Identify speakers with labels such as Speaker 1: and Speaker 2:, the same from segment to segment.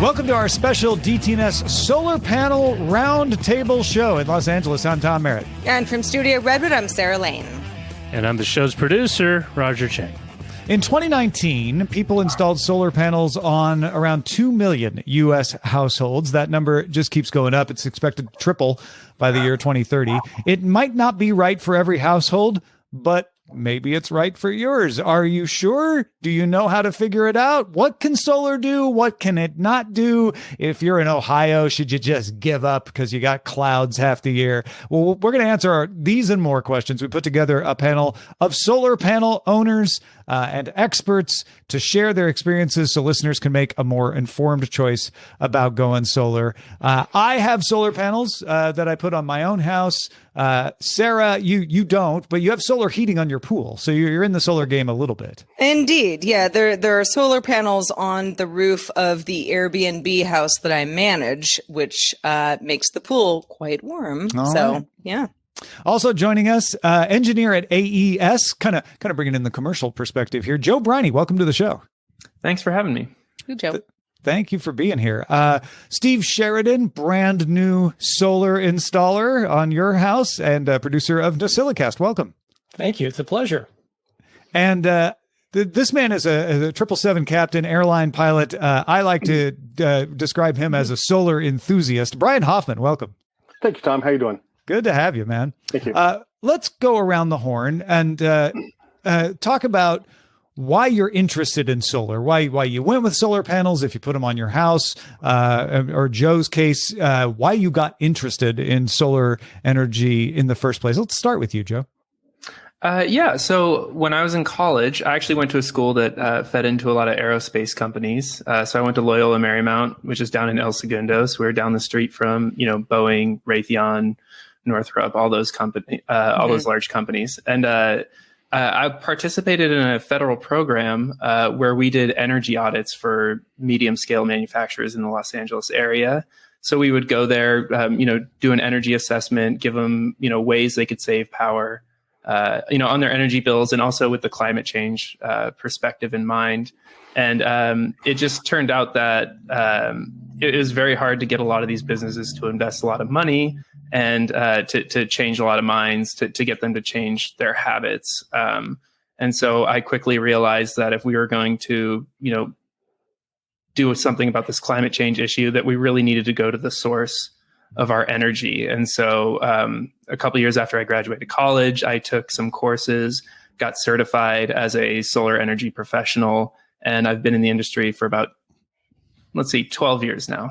Speaker 1: Welcome to our special DTNS Solar Panel Roundtable show in Los Angeles. I'm Tom Merritt.
Speaker 2: And from Studio Redwood, I'm Sarah Lane.
Speaker 3: And I'm the show's producer, Roger Chang.
Speaker 1: In 2019, people installed solar panels on around 2 million U.S. households. That number just keeps going up. It's expected to triple by the year 2030. It might not be right for every household, but maybe it's right for yours. Are you sure? Do you know how to figure it out? What can solar do? What can it not do? If you're in Ohio, should you just give up because you got clouds half the year? Well, we're going to answer these and more questions. We put together a panel of solar panel owners and experts to share their experiences so listeners can make a more informed choice about going solar. I have solar panels that I put on my own house. Sarah, you don't, but you have solar heating on your pool. So you're in the solar game a little bit.
Speaker 2: Indeed. Yeah, there are solar panels on the roof of the Airbnb house that I manage, which makes the pool quite warm.
Speaker 1: All
Speaker 2: so,
Speaker 1: right.
Speaker 2: Yeah.
Speaker 1: Also joining us, engineer at AES, kind of bringing in the commercial perspective here, Joe Briney. Welcome to the show.
Speaker 4: Thanks for having me.
Speaker 2: Hey, Joe.
Speaker 1: Thank you for being here. Steve Sheridan, brand new solar installer on your house and producer of Nosilicast. Welcome.
Speaker 5: Thank you. It's a pleasure.
Speaker 1: And this man is a 777 captain, airline pilot. I like to describe him as a solar enthusiast. Brian Hoffman, welcome.
Speaker 6: Thank you, Tom. How you doing?
Speaker 1: Good to have you, man.
Speaker 6: Thank you.
Speaker 1: Let's go around the horn and talk about why you're interested in solar, why you went with solar panels, if you put them on your house, or Joe's case, why you got interested in solar energy in the first place. Let's start with you, Joe.
Speaker 4: So when I was in college, I actually went to a school that fed into a lot of aerospace companies. So I went to Loyola Marymount, which is down in El Segundo. So we were down the street from, Boeing, Raytheon, Northrop, all those those large companies. And I participated in a federal program where we did energy audits for medium scale manufacturers in the Los Angeles area. So we would go there, do an energy assessment, give them, ways they could save power, on their energy bills, and also with the climate change perspective in mind. And it just turned out that it was very hard to get a lot of these businesses to invest a lot of money and to change a lot of minds, to get them to change their habits. And so I quickly realized that if we were going to, do something about this climate change issue, that we really needed to go to the source of our energy. And so a couple of years after I graduated college, I took some courses, got certified as a solar energy professional, and I've been in the industry for about, 12 years now.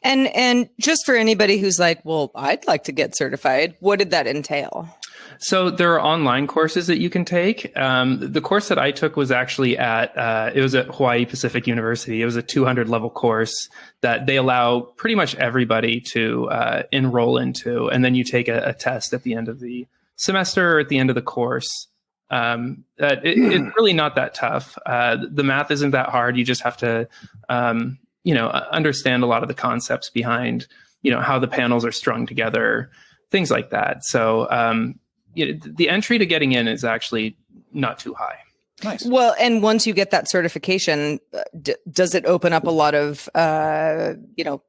Speaker 2: And just for anybody who's like, well, I'd like to get certified, what did that entail?
Speaker 4: So there are online courses that you can take. The course that I took was actually at Hawaii Pacific University. It was a 200 level course that they allow pretty much everybody to enroll into. And then you take a test at the end of the semester or at the end of the course. It's really not that tough. The math isn't that hard. You just have to, understand a lot of the concepts behind, how the panels are strung together, things like that. So, the entry to getting in is actually not too high.
Speaker 1: Nice.
Speaker 2: Well, and once you get that certification, does it open up a lot of,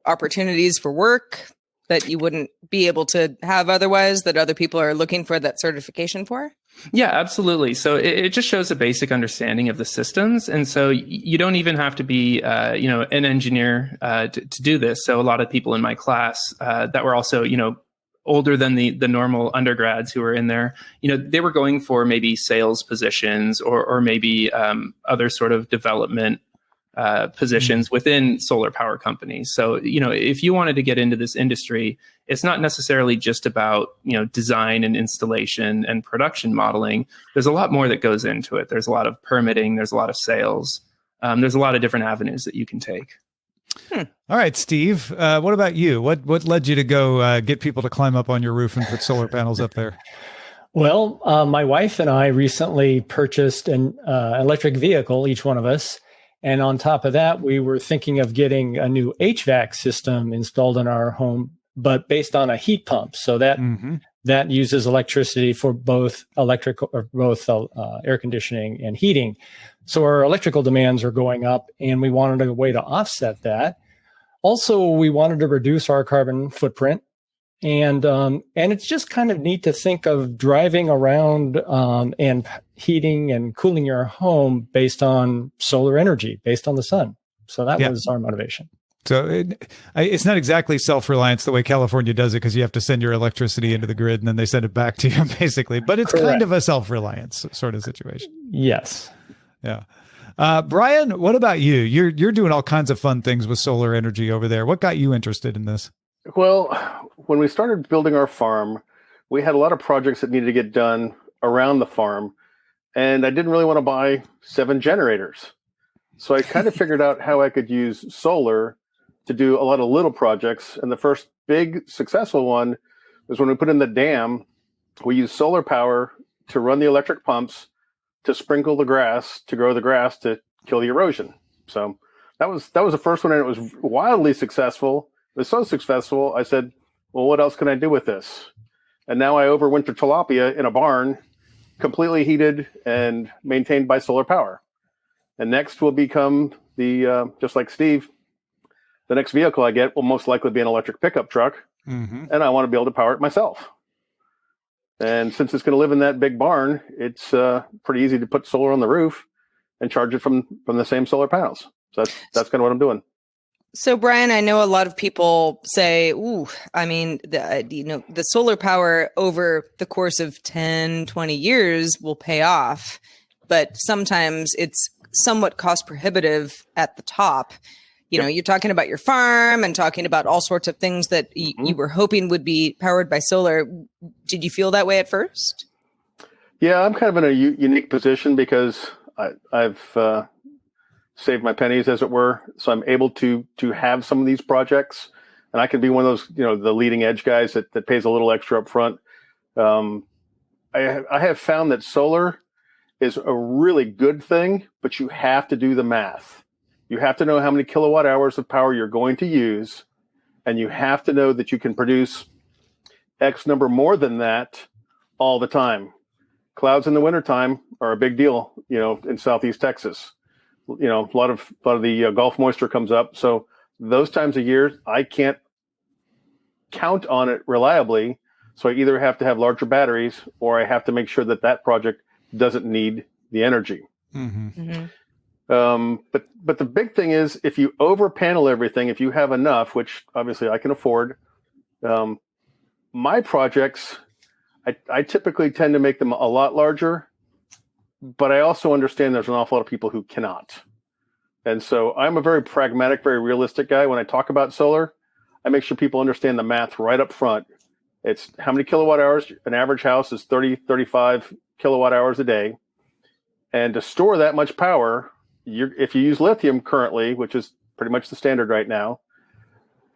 Speaker 2: opportunities for work that you wouldn't be able to have otherwise, that other people are looking for that certification for?
Speaker 4: Yeah, absolutely. So it just shows a basic understanding of the systems. And so you don't even have to be, an engineer to do this. So a lot of people in my class that were also, older than the normal undergrads who were in there, they were going for maybe sales positions or maybe other sort of development positions within solar power companies. So, if you wanted to get into this industry, it's not necessarily just about, design and installation and production modeling. There's a lot more that goes into it. There's a lot of permitting. There's a lot of sales. There's a lot of different avenues that you can take.
Speaker 1: All right, Steve, what about you? What led you to go get people to climb up on your roof and put solar panels up there?
Speaker 5: Well, my wife and I recently purchased an electric vehicle, each one of us. And on top of that, we were thinking of getting a new HVAC system installed in our home, but based on a heat pump. So that that uses electricity for both air conditioning and heating. So our electrical demands are going up, and we wanted a way to offset that. Also, we wanted to reduce our carbon footprint. And it's just kind of neat to think of driving around and heating and cooling your home based on solar energy, based on the sun. So that was our motivation.
Speaker 1: So it's not exactly self-reliance the way California does it, because you have to send your electricity into the grid and then they send it back to you, basically. But it's kind of a self-reliance sort of situation.
Speaker 5: Yes.
Speaker 1: Yeah. Brian, what about you? You're doing all kinds of fun things with solar energy over there. What got you interested in this?
Speaker 6: Well, when we started building our farm, we had a lot of projects that needed to get done around the farm, and I didn't really want to buy 7 generators. So I kind of figured out how I could use solar to do a lot of little projects. And the first big successful one was when we put in the dam. We used solar power to run the electric pumps to sprinkle the grass, to grow the grass, to kill the erosion. So that was the first one, and it was wildly successful. It was so successful, I said, well, what else can I do with this? And now I overwinter tilapia in a barn, completely heated and maintained by solar power. And next will become just like Steve, the next vehicle I get will most likely be an electric pickup truck. Mm-hmm. And I want to be able to power it myself. And since it's going to live in that big barn, it's pretty easy to put solar on the roof and charge it from the same solar panels. So that's kind of what I'm doing.
Speaker 2: So, Brian, I know a lot of people say, the solar power over the course of 10, 20 years will pay off, but sometimes it's somewhat cost prohibitive at the top. You're talking about your farm and talking about all sorts of things that you were hoping would be powered by solar. Did you feel that way at first?
Speaker 6: Yeah, I'm kind of in a unique position because I've saved my pennies, as it were. So I'm able to have some of these projects, and I can be one of those, the leading edge guys that pays a little extra up front. I have found that solar is a really good thing, but you have to do the math. You have to know how many kilowatt hours of power you're going to use, and you have to know that you can produce X number more than that all the time. Clouds in the wintertime are a big deal, in Southeast Texas. A lot of the Gulf moisture comes up. So those times of year, I can't count on it reliably. So I either have to have larger batteries, or I have to make sure that project doesn't need the energy. Mm-hmm. Mm-hmm. But the big thing is, if you over panel everything, if you have enough, which obviously I can afford, my projects, I typically tend to make them a lot larger, but I also understand there's an awful lot of people who cannot. And so I'm a very pragmatic, very realistic guy. When I talk about solar, I make sure people understand the math right up front. It's how many kilowatt hours. An average house is 30, 35 kilowatt hours a day. And to store that much power, if you use lithium currently, which is pretty much the standard right now,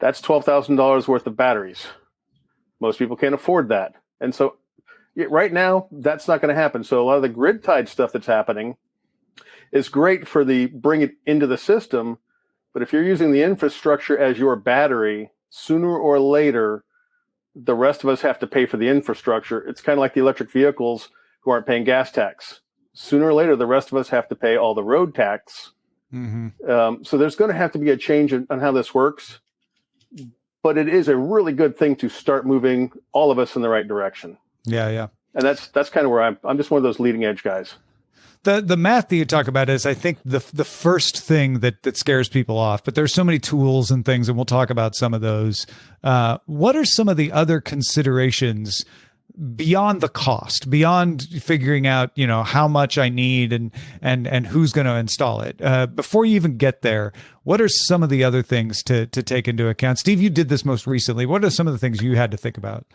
Speaker 6: that's $12,000 worth of batteries. Most people can't afford that. And so right now, that's not going to happen. So a lot of the grid tied stuff that's happening is great for bring it into the system. But if you're using the infrastructure as your battery, sooner or later, the rest of us have to pay for the infrastructure. It's kind of like the electric vehicles who aren't paying gas tax. Sooner or later, the rest of us have to pay all the road tax. Mm-hmm. So there's going to have to be a change on how this works. But it is a really good thing to start moving all of us in the right direction.
Speaker 1: Yeah, yeah.
Speaker 6: And that's kind of where I'm just one of those leading edge guys.
Speaker 1: The math that you talk about is, I think, the first thing that scares people off. But there's so many tools and things, and we'll talk about some of those. What are some of the other considerations beyond the cost, beyond figuring out, how much I need and who's going to install it? Before you even get there, what are some of the other things to take into account? Steve, you did this most recently. What are some of the things you had to think about?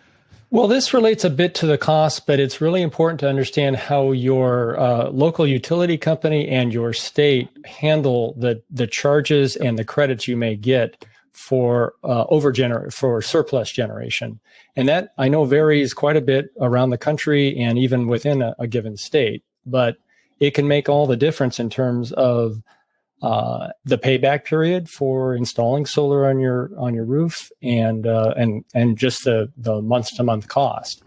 Speaker 5: Well, this relates a bit to the cost, but it's really important to understand how your local utility company and your state handle the charges and the credits you may get for for surplus generation. And that, I know, varies quite a bit around the country and even within a given state, but it can make all the difference in terms of the payback period for installing solar on your roof and just the month to month cost.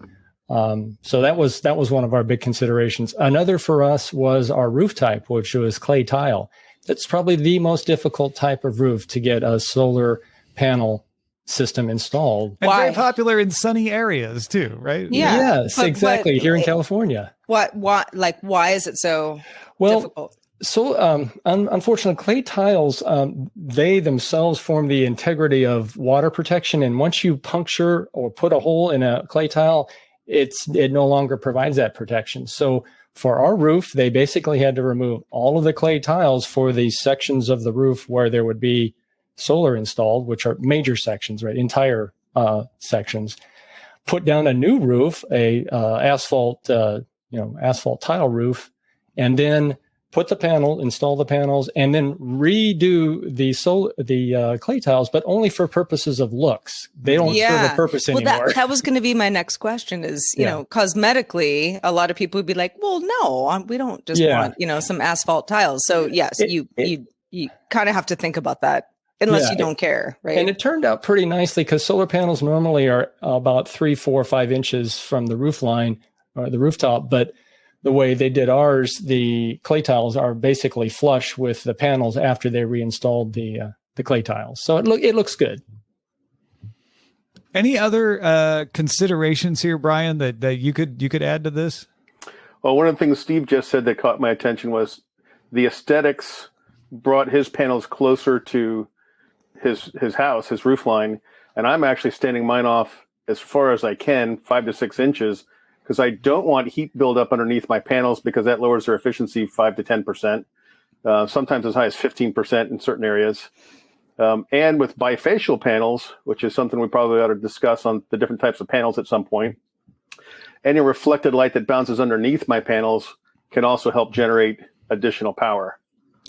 Speaker 5: So that was one of our big considerations. Another for us was our roof type, which was clay tile. That's probably the most difficult type of roof to get a solar panel system installed.
Speaker 1: And
Speaker 2: Why?
Speaker 1: very popular in sunny areas too, right?
Speaker 2: Yeah.
Speaker 5: Yes,
Speaker 2: But
Speaker 5: exactly. Here in California.
Speaker 2: Why is it so difficult?
Speaker 5: So, unfortunately, clay tiles, they themselves form the integrity of water protection. And once you puncture or put a hole in a clay tile, it no longer provides that protection. So for our roof, they basically had to remove all of the clay tiles for the sections of the roof where there would be solar installed, which are major sections, right? Entire sections. Put down a new roof, asphalt tile roof, and then install the panels, and then redo the clay tiles, but only for purposes of looks. They don't serve a purpose anymore.
Speaker 2: That was going to be my next question is, you know, cosmetically, a lot of people would be like, well, no, we don't just want, some asphalt tiles. So yes, you kind of have to think about that unless you don't care, right?
Speaker 5: And it turned out pretty nicely because solar panels normally are about 3, 4, 5 inches from the roof line or the rooftop, but the way they did ours, the clay tiles are basically flush with the panels after they reinstalled the clay tiles. So it looks good.
Speaker 1: Any other considerations here, Brian, that you could add to this?
Speaker 6: Well, one of the things Steve just said that caught my attention was the aesthetics brought his panels closer to his house, his roof line, and I'm actually standing mine off as far as I can, 5 to 6 inches, because I don't want heat buildup underneath my panels because that lowers their efficiency 5 to 10%, sometimes as high as 15% in certain areas. And with bifacial panels, which is something we probably ought to discuss on the different types of panels at some point, any reflected light that bounces underneath my panels can also help generate additional power.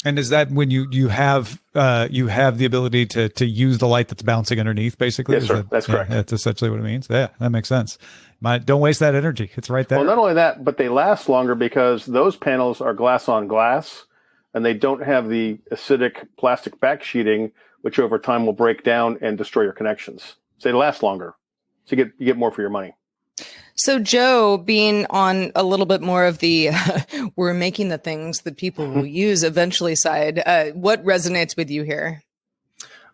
Speaker 1: And is that when you have the ability to use the light that's bouncing underneath, basically?
Speaker 6: Yes, sir. That's correct.
Speaker 1: That's essentially what it means. Yeah, that makes sense. Don't waste that energy. It's right there.
Speaker 6: Well, not only that, but they last longer because those panels are glass on glass, and they don't have the acidic plastic back sheeting, which over time will break down and destroy your connections. So they last longer. So you get more for your money.
Speaker 2: So Joe, being on a little bit more of the we're making the things that people will use eventually side, what resonates with you here?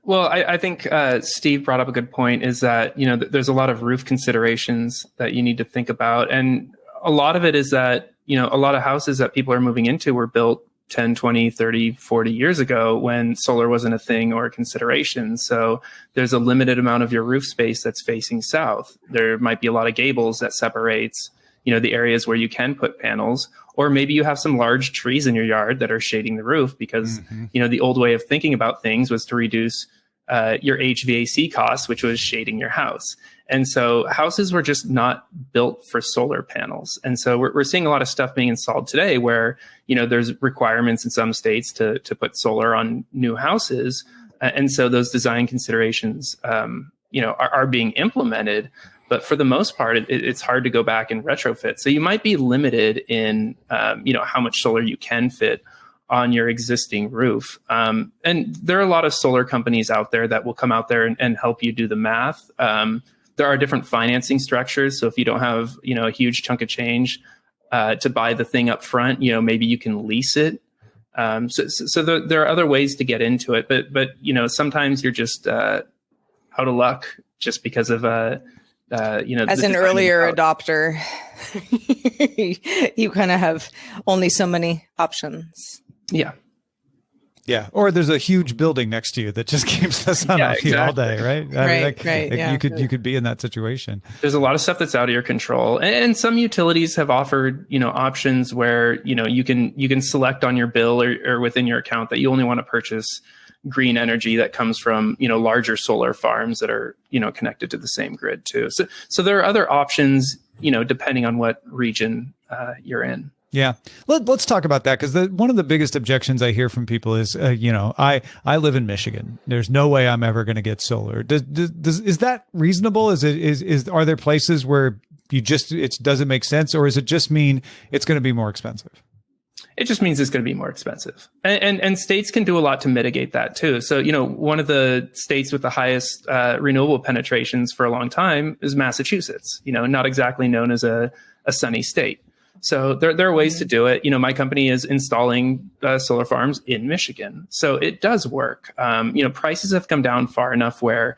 Speaker 4: Well, I think Steve brought up a good point is that, there's a lot of roof considerations that you need to think about. And a lot of it is that, a lot of houses that people are moving into were built 10, 20, 30, 40 years ago when solar wasn't a thing or a consideration. So there's a limited amount of your roof space that's facing south. There might be a lot of gables that separates, the areas where you can put panels, or maybe you have some large trees in your yard that are shading the roof because, the old way of thinking about things was to reduce your HVAC costs, which was shading your house. And so houses were just not built for solar panels. And so we're seeing a lot of stuff being installed today where, there's requirements in some states to put solar on new houses. And so those design considerations, are being implemented. But for the most part, it's hard to go back and retrofit. So you might be limited in, how much solar you can fit on your existing roof. And there are a lot of solar companies out there that will come out there and help you do the math. There are different financing structures. So if you don't have, a huge chunk of change to buy the thing up front, maybe you can lease it. So there are other ways to get into it, but sometimes you're just out of luck just because of
Speaker 2: as an earlier adopter, you kind of have only so many options.
Speaker 4: Yeah.
Speaker 1: Yeah. Or there's a huge building next to you that just keeps the sun off you all day, right?
Speaker 2: Right.
Speaker 1: You could be in that situation.
Speaker 4: There's a lot of stuff that's out of your control. And some utilities have offered, options where, you can select on your bill or within your account that you only want to purchase green energy that comes from, larger solar farms that are, connected to the same grid too. So there are other options, depending on what region you're in.
Speaker 1: Yeah. Let's talk about that because one of the biggest objections I hear from people is, I live in Michigan. There's no way I'm ever going to get solar. Is that reasonable? Are there places where it doesn't make sense, or does it just mean it's going to be more expensive?
Speaker 4: It just means it's going to be more expensive. And states can do a lot to mitigate that too. So, one of the states with the highest renewable penetrations for a long time is Massachusetts, not exactly known as a sunny state. So there are ways to do it. My company is installing solar farms in Michigan, so it does work. Prices have come down far enough where,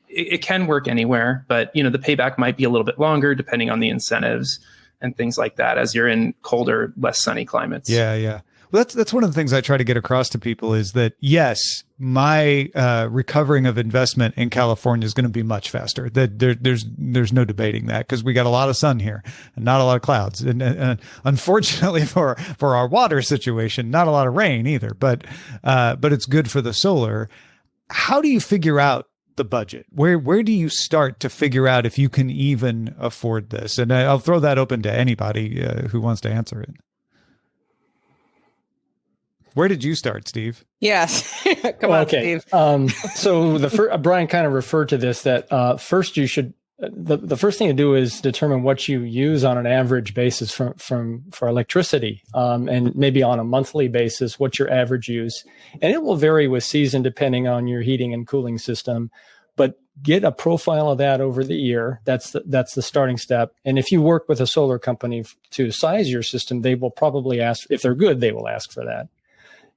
Speaker 4: it can work anywhere, but the payback might be a little bit longer depending on the incentives and things like that as you're in colder, less sunny climates.
Speaker 1: Yeah. Well, that's one of the things I try to get across to people is that, yes, my recovering of investment in California is going to be much faster. That there's no debating that, because we got a lot of sun here and not a lot of clouds, and unfortunately for our water situation, not a lot of rain either. But it's good for the solar. How do you figure out the budget? Where do you start to figure out if you can even afford this? And I'll throw that open to anybody who wants to answer it. Where did you start, Steve?
Speaker 2: Yes. Come on,
Speaker 5: okay.
Speaker 2: Steve.
Speaker 5: So Brian kind of referred to this, that first you should, the first thing to do is determine what you use on an average basis for electricity, and maybe on a monthly basis, what's your average use. And it will vary with season depending on your heating and cooling system, but get a profile of that over the year. That's the starting step. And if you work with a solar company to size your system, they will probably ask, if they're good, they will ask for that.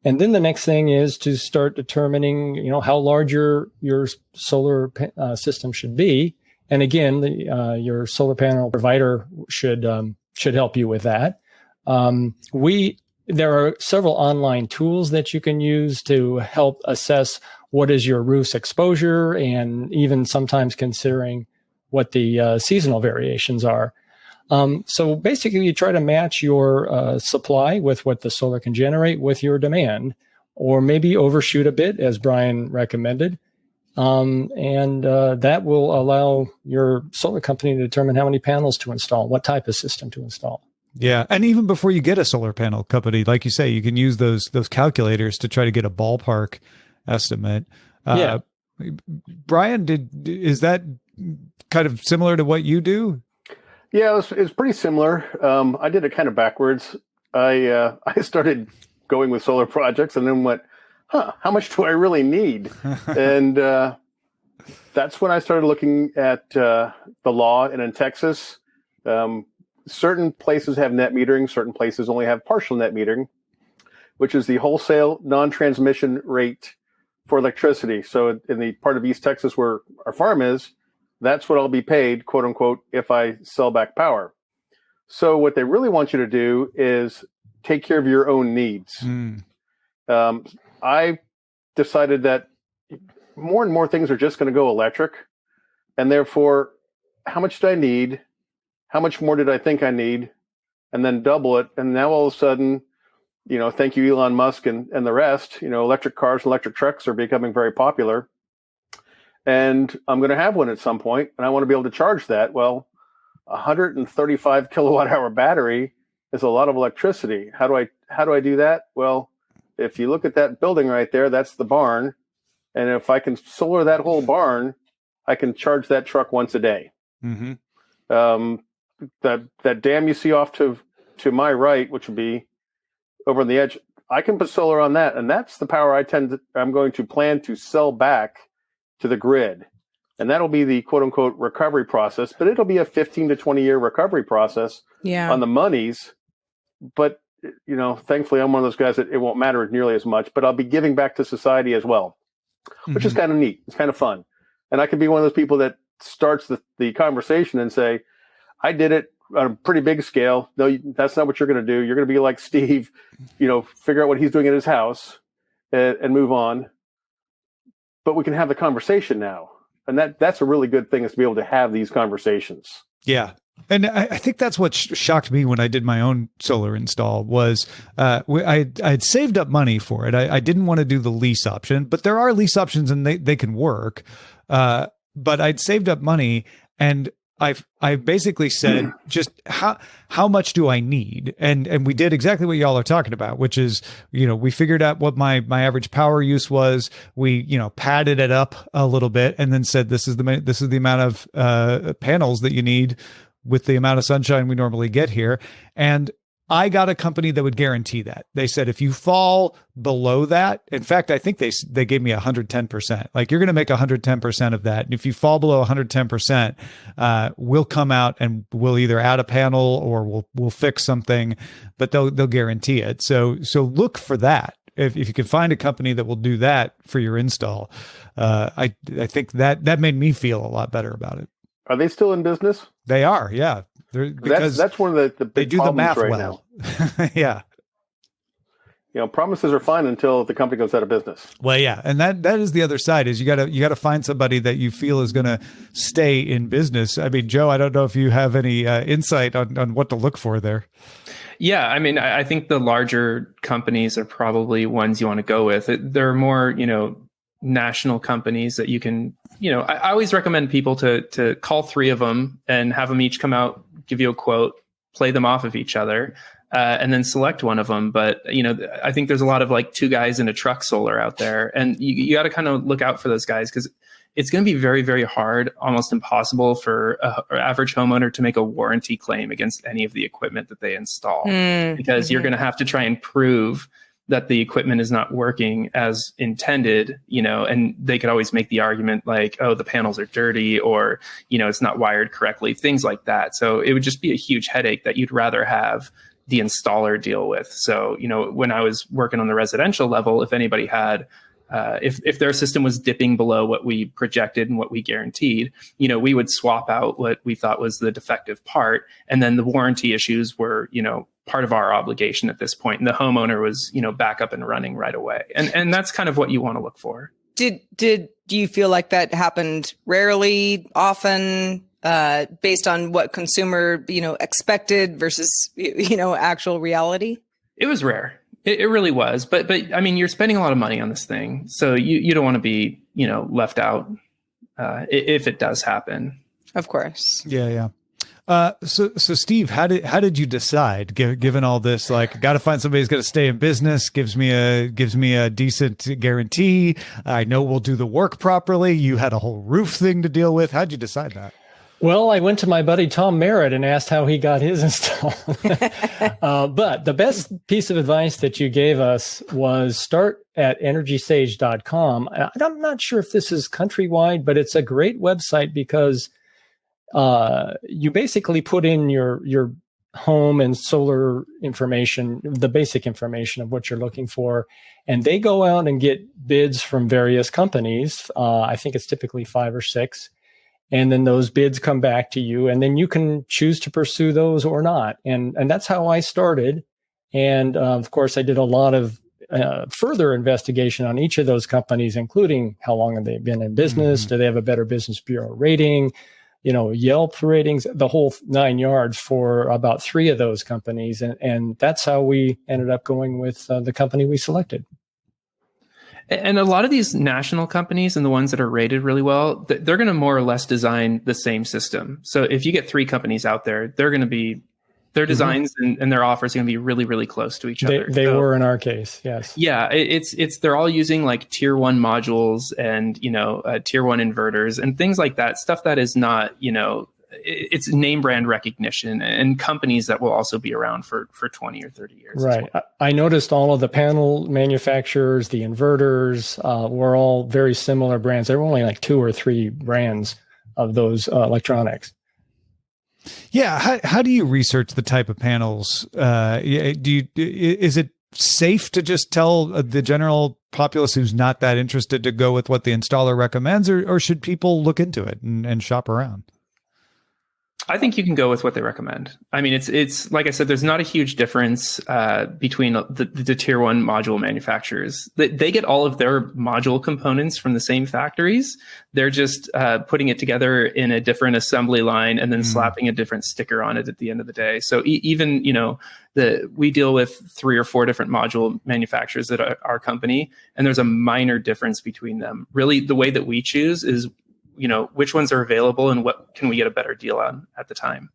Speaker 5: And then the next thing is to start determining, how large your solar system should be. And again, your solar panel provider should help you with that. There are several online tools that you can use to help assess what is your roof's exposure, and even sometimes considering what the seasonal variations are. So basically, you try to match your supply with what the solar can generate with your demand, or maybe overshoot a bit, as Brian recommended. And that will allow your solar company to determine how many panels to install, what type of system to install.
Speaker 1: Yeah. And even before you get a solar panel company, like you say, you can use those calculators to try to get a ballpark estimate.
Speaker 5: Yeah.
Speaker 1: Brian, is that kind of similar to what you do?
Speaker 6: Yeah, it's pretty similar. I did it kind of backwards. I started going with solar projects and then went, how much do I really need? And that's when I started looking at the law. And in Texas, certain places have net metering, certain places only have partial net metering, which is the wholesale non-transmission rate for electricity. So in the part of East Texas where our farm is, that's what I'll be paid, quote unquote, if I sell back power. So what they really want you to do is take care of your own needs. I decided that more and more things are just going to go electric. And therefore, how much did I need? How much more did I think I need? And then double it. And now all of a sudden, thank you, Elon Musk and the rest, electric cars, electric trucks are becoming very popular. And I'm going to have one at some point, and I want to be able to charge that. Well, 135 kilowatt hour battery is a lot of electricity. How do I do that? Well, if you look at that building right there, that's the barn. And if I can solar that whole barn, I can charge that truck once a day. Mm-hmm. That dam you see off to my right, which would be over on the edge, I can put solar on that, and that's the power I'm going to plan to sell back to the grid. And that'll be the quote unquote recovery process, but it'll be a 15 to 20 year recovery process on the monies. But, thankfully I'm one of those guys that it won't matter nearly as much, but I'll be giving back to society as well, which is kind of neat. It's kind of fun. And I can be one of those people that starts the conversation and say, I did it on a pretty big scale. No, that's not what you're going to do. You're going to be like Steve, figure out what he's doing at his house and move on. But we can have the conversation now. And that's a really good thing, is to be able to have these conversations.
Speaker 1: Yeah. And I think that's what shocked me when I did my own solar install was I'd saved up money for it. I didn't want to do the lease option, but there are lease options and they can work. But I'd saved up money, and I basically said, just how much do I need? And we did exactly what y'all are talking about, which is, we figured out what my average power use was. We, padded it up a little bit and then said, this is the amount of panels that you need with the amount of sunshine we normally get here. And I got a company that would guarantee that. They said, if you fall below that, in fact, I think they gave me 110%. Like, you're going to make 110% of that. And if you fall below 110%, we'll come out and we'll either add a panel or we'll fix something, but they'll guarantee it. So look for that. If you can find a company that will do that for your install, I think that made me feel a lot better about it.
Speaker 6: Are they still in business?
Speaker 1: They are, yeah. Because
Speaker 6: that's one of the
Speaker 1: they
Speaker 6: big
Speaker 1: do the
Speaker 6: problems
Speaker 1: math
Speaker 6: right
Speaker 1: well.
Speaker 6: now.
Speaker 1: Yeah.
Speaker 6: Promises are fine until the company goes out of business.
Speaker 1: Well, yeah, and that is the other side. Is you gotta find somebody that you feel is going to stay in business. I mean, Joe, I don't know if you have any insight on what to look for there.
Speaker 4: Yeah, I mean, I think the larger companies are probably ones you want to go with. There are more, national companies that you can, I always recommend people to call 3 of them and have them each come out, give you a quote, play them off of each other, and then select one of them. But, I think there's a lot of like 2 guys in a truck solar out there, and you got to kind of look out for those guys, because it's going to be very, very hard, almost impossible for an average homeowner to make a warranty claim against any of the equipment that they install, because you're going to have to try and prove that the equipment is not working as intended, and they could always make the argument like, oh, the panels are dirty, or, it's not wired correctly, things like that. So it would just be a huge headache that you'd rather have the installer deal with. So, when I was working on the residential level, if anybody had, if their system was dipping below what we projected and what we guaranteed, we would swap out what we thought was the defective part. And then the warranty issues were, part of our obligation at this point. And the homeowner was, back up and running right away. And that's kind of what you want to look for.
Speaker 2: Do you feel like that happened rarely, often, based on what consumer, expected versus, actual reality?
Speaker 4: It was rare. It really was. But I mean, you're spending a lot of money on this thing. So you don't want to be, left out if it does happen.
Speaker 2: Of course.
Speaker 1: Yeah. So Steve, how did you decide, given all this, like, got to find somebody who's going to stay in business, gives me a decent guarantee, I know we'll do the work properly. You had a whole roof thing to deal with. How'd you decide that?
Speaker 5: Well, I went to my buddy Tom Merritt and asked how he got his installed. But the best piece of advice that you gave us was start at energysage.com. I'm not sure if this is countrywide, but it's a great website because you basically put in your home and solar information, the basic information of what you're looking for, and they go out and get bids from various companies. I think it's typically 5 or 6. And then those bids come back to you, and then you can choose to pursue those or not. And that's how I started. And of course, I did a lot of further investigation on each of those companies, including how long have they been in business? Do they have a Better Business Bureau rating? Yelp ratings, the whole 9 yards for about 3 of those companies. And that's how we ended up going with the company we selected.
Speaker 4: And a lot of these national companies and the ones that are rated really well, they're going to more or less design the same system. So if you get 3 companies out there, they're going to be, their designs and their offers are going to be really, really close to each other.
Speaker 5: They were in our case, yes.
Speaker 4: Yeah, they're all using like tier 1 modules and, tier 1 inverters and things like that. Stuff that is not, it's name brand recognition and companies that will also be around for 20 or 30 years.
Speaker 5: Right.
Speaker 4: Well.
Speaker 5: I noticed all of the panel manufacturers, the inverters, were all very similar brands. There were only like 2 or 3 brands of those electronics.
Speaker 1: Yeah. How do you research the type of panels? Is it safe to just tell the general populace who's not that interested to go with what the installer recommends, or should people look into it and shop around?
Speaker 4: I think you can go with what they recommend. I mean, it's like I said, there's not a huge difference between the tier 1 module manufacturers. They get all of their module components from the same factories. They're just putting it together in a different assembly line and then slapping a different sticker on it at the end of the day. So even, we deal with 3 or 4 different module manufacturers at our company, and there's a minor difference between them. Really, the way that we choose is which ones are available and what can we get a better deal on at the time.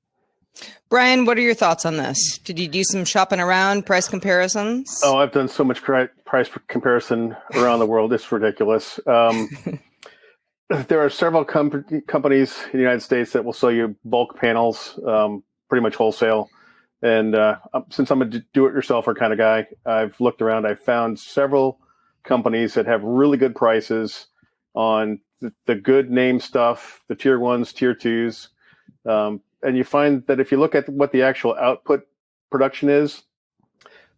Speaker 2: Brian, what are your thoughts on this? Did you do some shopping around, price comparisons?
Speaker 6: Oh, I've done so much price comparison around the world. It's ridiculous. There are several companies in the United States that will sell you bulk panels, pretty much wholesale. And since I'm a do-it-yourselfer kind of guy, I've looked around. I've found several companies that have really good prices on the good name stuff, the tier 1s, tier 2s. And you find that if you look at what the actual output production is,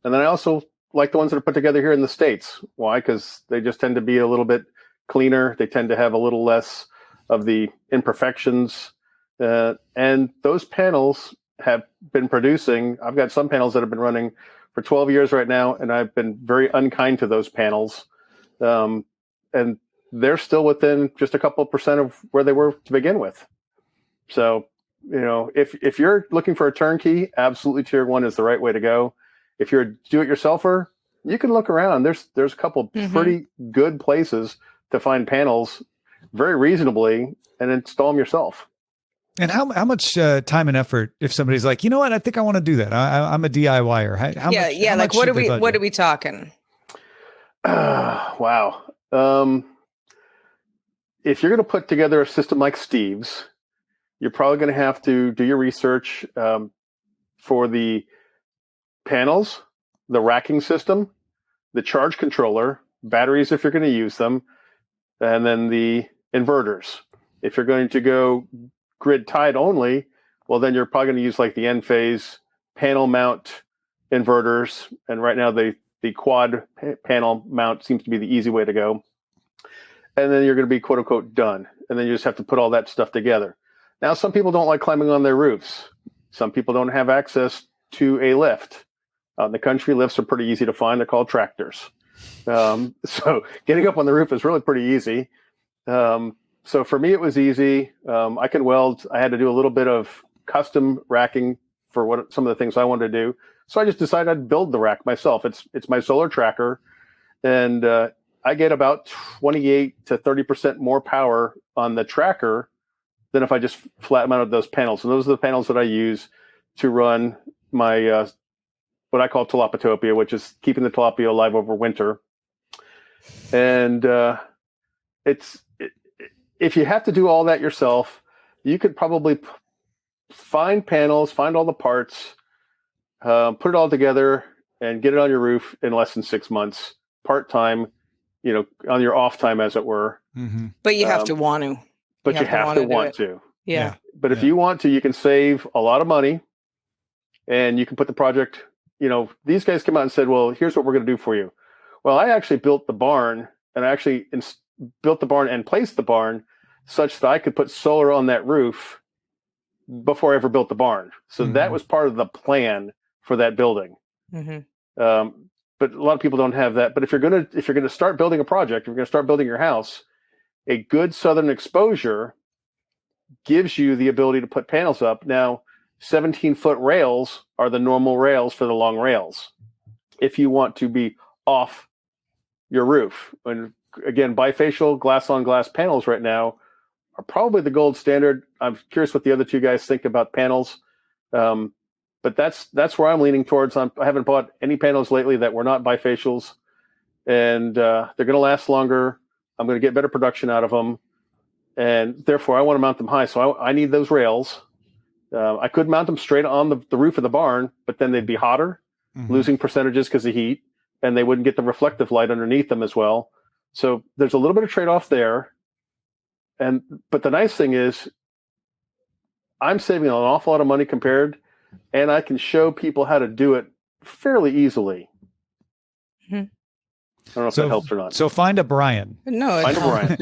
Speaker 6: and then I also like the ones that are put together here in the States. Why? Because they just tend to be a little bit cleaner. They tend to have a little less of the imperfections. And those panels have been producing. I've got some panels that have been running for 12 years right now, and I've been very unkind to those panels. And they're still within just a couple % of where they were to begin with. So, if you're looking for a turnkey, absolutely tier 1 is the right way to go. If you're a do-it-yourselfer, you can look around. There's a couple pretty good places to find panels very reasonably and install them yourself.
Speaker 1: And how much time and effort, if somebody's like, you know what, I think I want to do that. I'm a DIYer. How much
Speaker 2: what are we talking?
Speaker 6: Wow. If you're going to put together a system like Steve's, you're probably going to have to do your research for the panels, the racking system, the charge controller, batteries if you're going to use them, and then the inverters. If you're going to go grid tied only, well, then you're probably going to use like the N-phase panel mount inverters. And right now the quad panel mount seems to be the easy way to go. And then you're going to be quote unquote done. And then you just have to put all that stuff together. Now, some people don't like climbing on their roofs. Some people don't have access to a lift. In the country, lifts are pretty easy to find. They're called tractors. So getting up on the roof is really pretty easy. So for me, it was easy. I can weld. I had to do a little bit of custom racking for some of the things I wanted to do. So I just decided I'd build the rack myself. It's my solar tracker, and I get about 28 to 30% more power on the tracker than if I just flat mounted those panels. And those are the panels that I use to run my what I call tilapia, which is keeping the tilapia alive over winter. And if you have to do all that yourself, you could probably find panels, find all the parts, put it all together, and get it on your roof in less than 6 months, part-time, on your off time, as it were.
Speaker 1: Mm-hmm.
Speaker 2: But you have to want to.
Speaker 6: But you have to want to.
Speaker 2: Yeah.
Speaker 6: But if you want to, you can save a lot of money, and you can put the project, these guys came out and said, well, here's what we're going to do for you. Well, I actually built the barn, and I actually built the barn and placed the barn such that I could put solar on that roof before I ever built the barn. So that was part of the plan for that building. Mm-hmm. But a lot of people don't have that. But if you're going to start building a project, if you're going to start building your house, a good southern exposure gives you the ability to put panels up. Now, 17-foot rails are the normal rails for the long rails. If you want to be off your roof, and again, bifacial glass-on-glass panels right now are probably the gold standard. I'm curious what the other two guys think about panels, but that's where I'm leaning towards. I haven't bought any panels lately that were not bifacials, and they're going to last longer. I'm going to get better production out of them, and therefore I want to mount them high. So I need those rails. I could mount them straight on the roof of the barn, but then they'd be hotter, losing percentages because of heat, and they wouldn't get the reflective light underneath them as well. So there's a little bit of trade-off there. But the nice thing is I'm saving an awful lot of money compared, and I can show people how to do it fairly easily. Mm-hmm. I don't know if that helps or not.
Speaker 1: So find a Brian.
Speaker 2: No,
Speaker 6: find a Brian.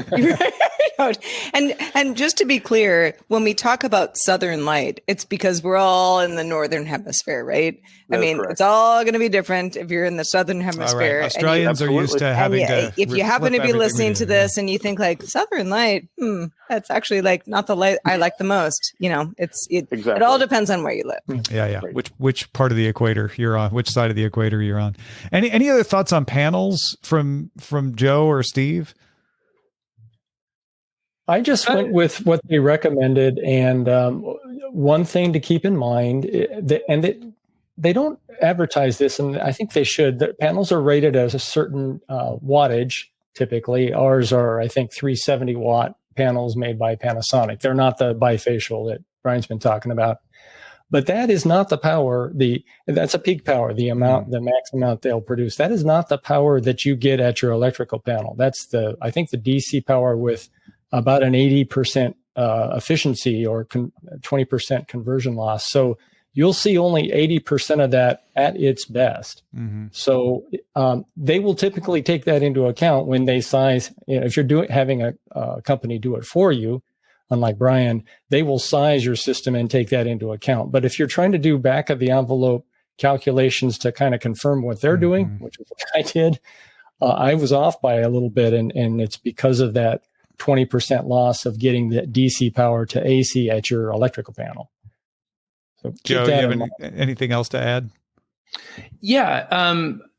Speaker 2: And just to be clear, when we talk about Southern Light, it's because we're all in the Northern Hemisphere, right?
Speaker 6: That's correct.
Speaker 2: It's all going to be different if you're in the Southern Hemisphere.
Speaker 1: Right. Australians are used to having to.
Speaker 2: If you happen to be listening to this and you think like Southern Light, that's actually like not the light I like the most. It all depends on where you live.
Speaker 1: Yeah. Right. Which part of the equator you're on? Which side of the equator you're on? Any other thoughts on panels from Joe or Steve?
Speaker 5: I just went with what they recommended, and one thing to keep in mind, they don't advertise this, and I think they should. The panels are rated as a certain wattage. Typically, ours are, I think, 370 watt panels made by Panasonic. They're not the bifacial that Brian's been talking about. But that is not the power. That's a peak power, the max amount they'll produce. That is not the power that you get at your electrical panel. That's I think the DC power with about an 80% efficiency or 20% conversion loss. So you'll see only 80% of that at its best. Mm-hmm. So they will typically take that into account when they size. If you're having a company do it for you, unlike Brian, they will size your system and take that into account. But if you're trying to do back of the envelope calculations to kind of confirm what they're doing, which is what I did, I was off by a little bit, and it's because of that 20% loss of getting the DC power to AC at your electrical panel. So
Speaker 1: Joe, do you have anything else to add?
Speaker 4: Yeah.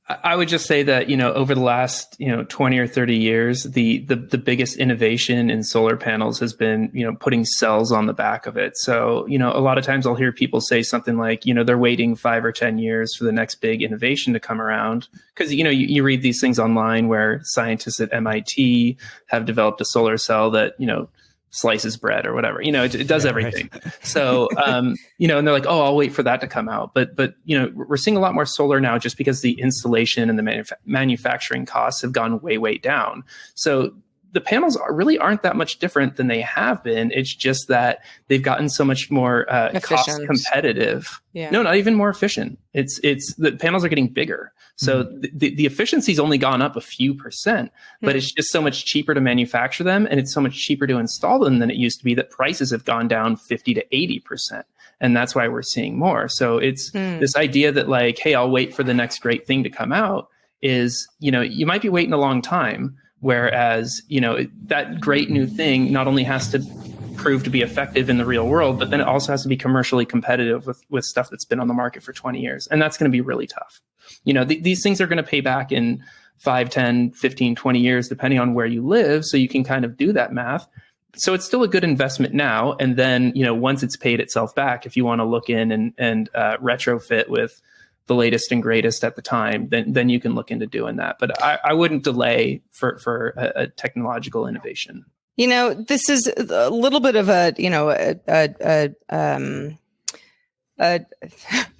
Speaker 4: I would just say that, over the last, 20 or 30 years, the biggest innovation in solar panels has been, putting cells on the back of it. So, a lot of times I'll hear people say something like, they're waiting 5 or 10 years for the next big innovation to come around. Because, you read these things online where scientists at MIT have developed a solar cell that, slices bread or whatever, it does everything. Right. So, and they're like, oh, I'll wait for that to come out. But, we're seeing a lot more solar now just because the installation and the manufacturing costs have gone way, way down. So the panels really aren't that much different than they have been. It's just that they've gotten so much more cost competitive. Yeah. No, not even more efficient. It's the panels are getting bigger. So the efficiency's only gone up a few percent, but it's just so much cheaper to manufacture them, and it's so much cheaper to install them than it used to be, that prices have gone down 50 to 80%. And that's why we're seeing more. So it's this idea that like, hey, I'll wait for the next great thing to come out is, you might be waiting a long time. Whereas, that great new thing not only has to prove to be effective in the real world, but then it also has to be commercially competitive with stuff that's been on the market for 20 years. And that's going to be really tough. These things are going to pay back in 5, 10, 15, 20 years, depending on where you live. So you can kind of do that math. So it's still a good investment now. And then, once it's paid itself back, if you want to look in and retrofit with the latest and greatest at the time, then you can look into doing that. But I wouldn't delay for a technological innovation.
Speaker 2: This is a little bit of a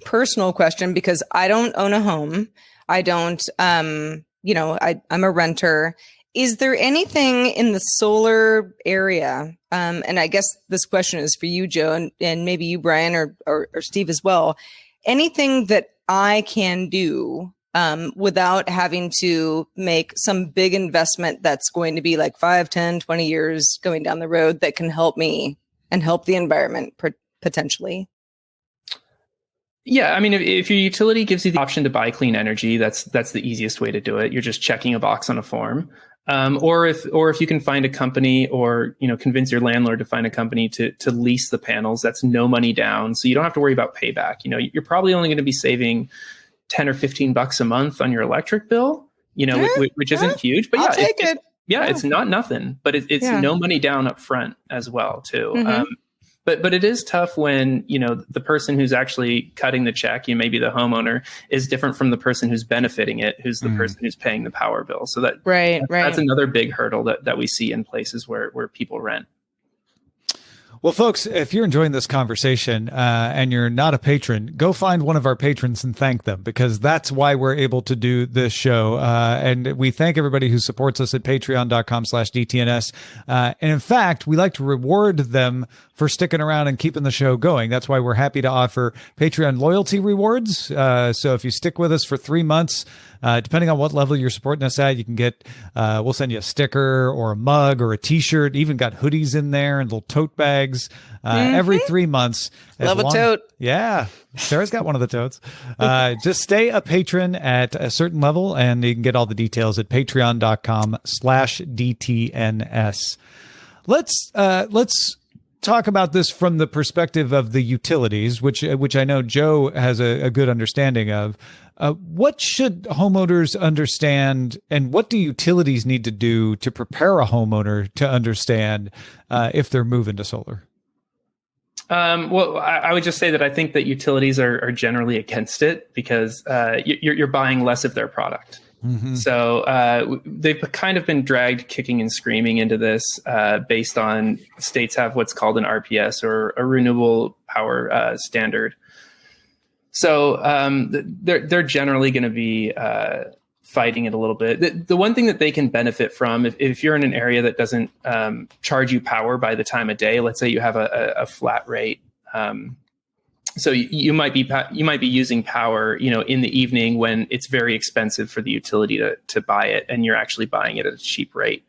Speaker 2: personal question, because I don't own a home. I don't, I'm a renter. Is there anything in the solar area? And I guess this question is for you, Joe, and maybe you, Brian, or Steve as well. Anything that I can do without having to make some big investment that's going to be like 5, 10, 20 years going down the road that can help me and help the environment potentially?
Speaker 4: Yeah, I mean, if your utility gives you the option to buy clean energy, that's the easiest way to do it. You're just checking a box on a form. Or if you can find a company, or convince your landlord to find a company to lease the panels, that's no money down, so you don't have to worry about payback. You're probably only going to be saving $10 or $15 a month on your electric bill. Which isn't huge, but
Speaker 2: I'll take it.
Speaker 4: It's not nothing, but it's no money down up front as well too.
Speaker 2: Mm-hmm.
Speaker 4: But it is tough when, the person who's actually cutting the check, maybe the homeowner, is different from the person who's benefiting it, who's the person who's paying the power bill. So that's another big hurdle that we see in places where people rent.
Speaker 1: Well, folks, if you're enjoying this conversation and you're not a patron, go find one of our patrons and thank them, because that's why we're able to do this show. And we thank everybody who supports us at patreon.com/DTNS. And in fact, we like to reward them for sticking around and keeping the show going. That's why we're happy to offer Patreon loyalty rewards. So if you stick with us for 3 months, depending on what level you're supporting us at, you can get, we'll send you a sticker or a mug or a t-shirt, even got hoodies in there and little tote bags, every 3 months.
Speaker 2: Love a tote.
Speaker 1: Yeah. Sarah's got one of the totes. Just stay a patron at a certain level, and you can get all the details at patreon.com/DTNS. Let's talk about this from the perspective of the utilities, which I know Joe has a good understanding of. What should homeowners understand, and what do utilities need to do to prepare a homeowner to understand if they're moving to solar?
Speaker 4: Well, I would just say that I think that utilities are generally against it, because you're buying less of their product. So they've kind of been dragged kicking and screaming into this based on states have what's called an RPS, or a renewable power standard. So they're generally going to be fighting it a little bit. The one thing that they can benefit from, if you're in an area that doesn't charge you power by the time of day, let's say you have a flat rate. So you might be using power, in the evening when it's very expensive for the utility to buy it, and you're actually buying it at a cheap rate.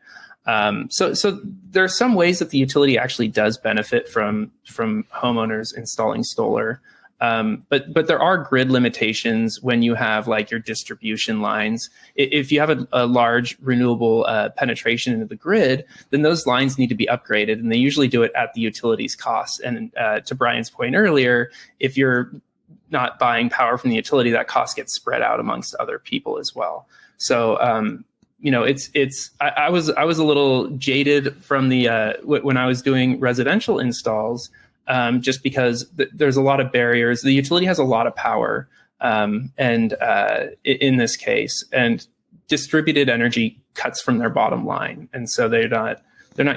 Speaker 4: So there are some ways that the utility actually does benefit from homeowners installing solar. But there are grid limitations when you have like your distribution lines. If you have a large renewable penetration into the grid, then those lines need to be upgraded, and they usually do it at the utility's cost. And to Brian's point earlier, if you're not buying power from the utility, that cost gets spread out amongst other people as well. So I was a little jaded from the when I was doing residential installs. Just because there's a lot of barriers. The utility has a lot of power, and in this case, and distributed energy cuts from their bottom line, and so they're not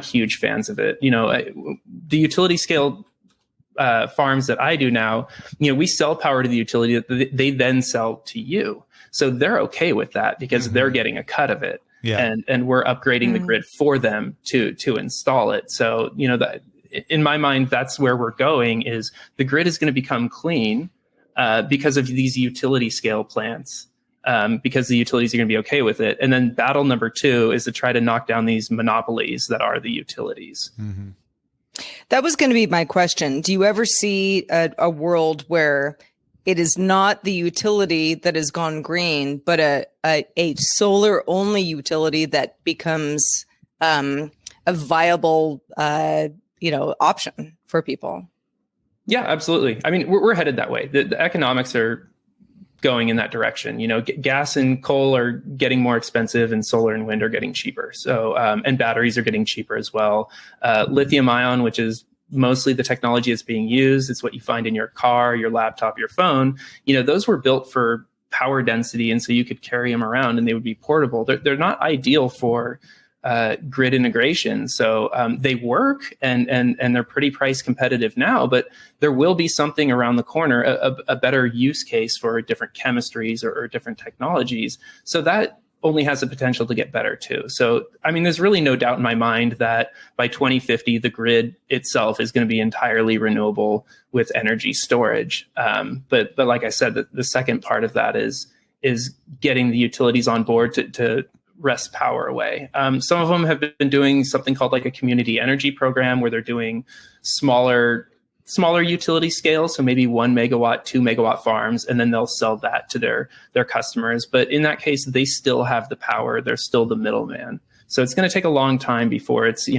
Speaker 4: huge fans of it. The utility scale farms that I do now, we sell power to the utility that they then sell to you, so they're okay with that because they're getting a cut of it, and we're upgrading the grid for them to install it. So that. In my mind, that's where we're going, is the grid is going to become clean because of these utility scale plants, because the utilities are going to be okay with it. And then battle number 2 is to try to knock down these monopolies that are the utilities. Mm-hmm.
Speaker 2: That was going to be my question. Do you ever see a world where it is not the utility that has gone green, but a solar only utility that becomes a viable option for people?
Speaker 4: Yeah, absolutely. I mean, we're headed that way. The economics are going in that direction. Gas and coal are getting more expensive, and solar and wind are getting cheaper. So, and batteries are getting cheaper as well. Lithium ion, which is mostly the technology that's being used, it's what you find in your car, your laptop, your phone. Those were built for power density, and so you could carry them around, and they would be portable. They're not ideal for grid integration. So they work and they're pretty price competitive now, but there will be something around the corner, a better use case for different chemistries or different technologies. So that only has the potential to get better too. So, I mean, there's really no doubt in my mind that by 2050, the grid itself is going to be entirely renewable with energy storage. But like I said, the second part of that is getting the utilities on board to wrest power away. Some of them have been doing something called like a community energy program, where they're doing smaller utility scale. So maybe 1 megawatt, 2 megawatt farms, and then they'll sell that to their customers. But in that case, they still have the power. They're still the middleman. So it's going to take a long time before it's,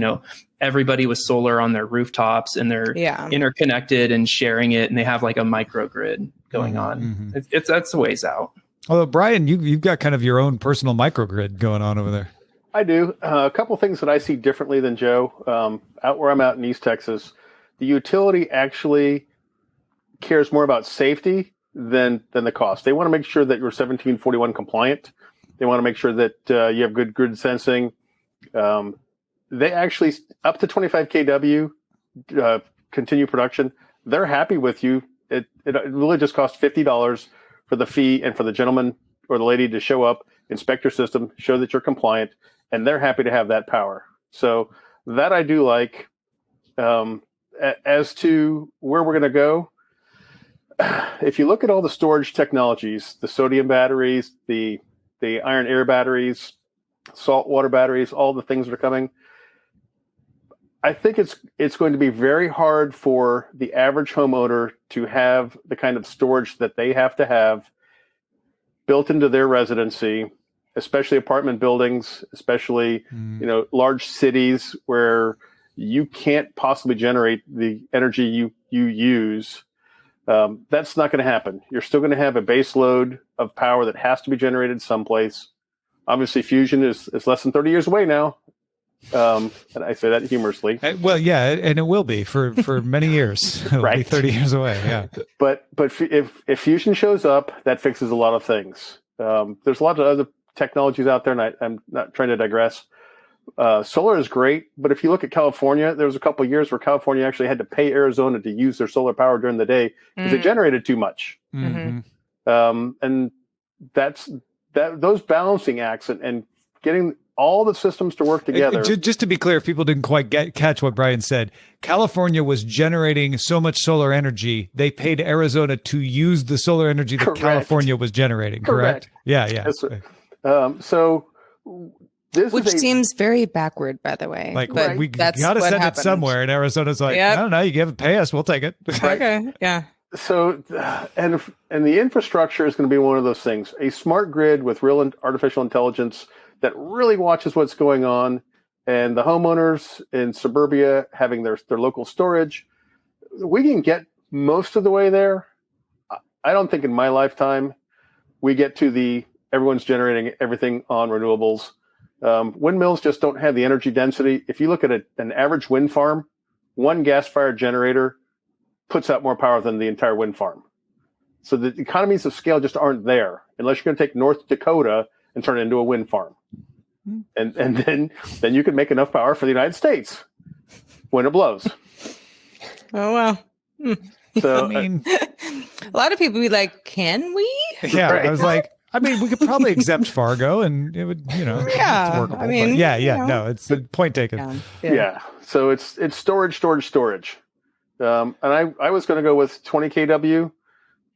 Speaker 4: everybody with solar on their rooftops and they're interconnected and sharing it, and they have like a microgrid going on. That's a ways out.
Speaker 1: Although, Brian, you've got kind of your own personal microgrid going on over there.
Speaker 6: I do. A couple things that I see differently than Joe. Out where I'm out in East Texas, the utility actually cares more about safety than the cost. They want to make sure that you're 1741 compliant. They want to make sure that you have good grid sensing. They actually, up to 25 kW, continue production. They're happy with you. It really just costs $50 for the fee and for the gentleman or the lady to show up, inspect your system, show that you're compliant, and they're happy to have that power. So that I do like. As to where we're going to go, if you look at all the storage technologies, the sodium batteries, the iron air batteries, salt water batteries, all the things that are coming, I think it's going to be very hard for the average homeowner to have the kind of storage that they have to have built into their residency, especially apartment buildings, especially large cities where you can't possibly generate the energy you use. That's not going to happen. You're still going to have a base load of power that has to be generated someplace. Obviously, fusion is less than 30 years away now. And I say that humorously.
Speaker 1: Well, yeah, and it will be for many years. It'll be 30 years away, yeah.
Speaker 6: But if fusion shows up, that fixes a lot of things. There's a lot of other technologies out there, and I'm not trying to digress. Solar is great, but if you look at California, there was a couple of years where California actually had to pay Arizona to use their solar power during the day because it generated too much. And those balancing acts and getting all the systems to work together.
Speaker 1: Just to be clear, if people didn't quite catch what Brian said, California was generating so much solar energy, they paid Arizona to use the solar energy that California was generating, correct? Yeah.
Speaker 6: Yes, so
Speaker 2: which seems very backward, by the way.
Speaker 1: Like, we got to send it somewhere, and Arizona's like, I don't know, you give it, pay us, we'll take it.
Speaker 2: Okay, yeah.
Speaker 6: So, and the infrastructure is going to be one of those things. A smart grid with real artificial intelligence that really watches what's going on, and the homeowners in suburbia having their local storage. We can get most of the way there. I don't think in my lifetime we get to everyone's generating everything on renewables. Windmills just don't have the energy density. If you look at an average wind farm, one gas-fired generator puts out more power than the entire wind farm. So the economies of scale just aren't there unless you're going to take North Dakota and turn it into a wind farm. And then you can make enough power for the United States when it blows.
Speaker 2: Oh, wow.
Speaker 6: So,
Speaker 2: I mean, a lot of people be like, can we?
Speaker 1: Yeah, right. I was like, we could probably exempt Fargo and it would, it's workable.
Speaker 2: I mean,
Speaker 1: no, it's a point taken.
Speaker 6: Yeah. So it's storage. And I was going to go with 20 kW